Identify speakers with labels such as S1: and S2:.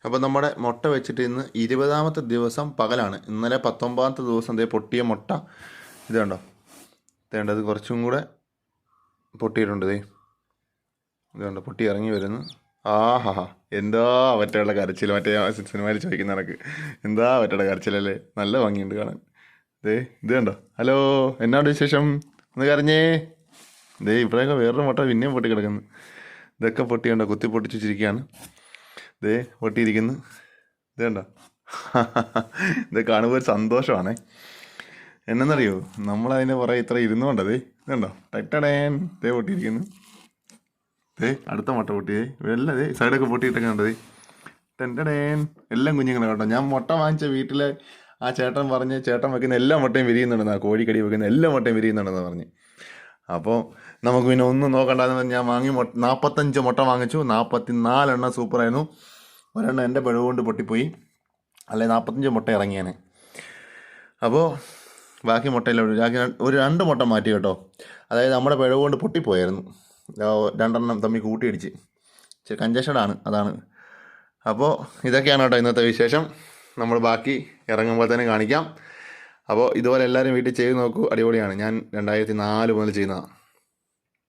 S1: അപ്പോൾ നമ്മുടെ മുട്ട വെച്ചിട്ട് ഇന്ന് 20ാമത്തെ ദിവസം പകലാണ്. ഇന്നലെ 19ാമത്തെ ദിവസം ദേ പൊട്ടിയ മുട്ട ഇത് കണ്ടോ. ഇത് കുറച്ചും കൂടെ പൊട്ടിയിട്ടുണ്ട്. ഇത് കണ്ടോ, പൊട്ടി ഇറങ്ങി വരുന്നു. ആഹാ, എന്താ അവറ്റയുടെ കരച്ചിൽ. മറ്റേ സിനിമയിൽ ചോദിക്കുന്ന കണക്ക് എന്താ അവറ്റയുടെ കരച്ചിലല്ലേ. നല്ല ഭംഗിയുണ്ട് കാണാൻ. ഇത് കണ്ടോ. ഹലോ, എന്നാണ് വിശേഷം? ഒന്ന് കരഞ്ഞേ. ഇവിടെയൊക്കെ വേറൊരു മുട്ട പിന്നെയും പൊട്ടി കിടക്കുന്നു. ഇതൊക്കെ പൊട്ടിയുണ്ടോ, കുത്തി പൊട്ടിച്ച് വെച്ചിരിക്കുകയാണ്. പൊട്ടിയിരിക്കുന്നു. ഇത് കണ്ടോ. ഇത് കാണുമ്പോൾ ഒരു സന്തോഷമാണേ. എന്നറിയോ, നമ്മളതിൻ്റെ പുറകെ ഇത്ര ഇരുന്നുകൊണ്ടത്. ഇതുണ്ടോ, ടട്ടടേൻ. പൊട്ടിയിരിക്കുന്നു. അടുത്ത മുട്ട പൊട്ടിയേ. എല്ലാം സൈഡൊക്കെ പൊട്ടിയിട്ടൊക്കെ കണ്ടത്. ടെൻറ്റടേൻ. എല്ലാം കുഞ്ഞുങ്ങളെ കേട്ടോ. ഞാൻ മുട്ട വാങ്ങിച്ച വീട്ടിലെ ആ ചേട്ടൻ പറഞ്ഞ് ചേട്ടൻ വെക്കുന്ന എല്ലാ മുട്ടയും വിരിയുന്നുണ്ടെന്നാ, കോഴിക്കടി വെക്കുന്ന എല്ലാ മുട്ടയും വിരിയുന്നുണ്ടെന്ന് പറഞ്ഞ്. അപ്പോൾ നമുക്ക് പിന്നെ ഒന്നും നോക്കണ്ടെന്ന് ഞാൻ വാങ്ങി 45 മുട്ട വാങ്ങിച്ചു. 44 സൂപ്പറായിരുന്നു. ഒരെണ്ണം എൻ്റെ പിഴവ് കൊണ്ട് പൊട്ടിപ്പോയി. അല്ലെ 45 മുട്ട ഇറങ്ങിയാണ്. അപ്പോൾ ബാക്കി മുട്ടയില്ല, ഒരു 2 മുട്ട മാറ്റി കേട്ടോ. അതായത് നമ്മുടെ പിഴവ് കൊണ്ട് പൊട്ടിപ്പോയായിരുന്നു. 2 തമ്മിൽ കൂട്ടിയിടിച്ച്. കഞ്ചഷനാണ്, അതാണ്. അപ്പോൾ ഇതൊക്കെയാണ് കേട്ടോ ഇന്നത്തെ വിശേഷം. നമ്മൾ ബാക്കി ഇറങ്ങുമ്പോൾ തന്നെ കാണിക്കാം. അപ്പോൾ ഇതുപോലെ എല്ലാവരും വീട്ടിൽ ചെയ്ത് നോക്കൂ, അടിപൊളിയാണ്. ഞാൻ 2004 മുതൽ ചെയ്യുന്നതാണ്.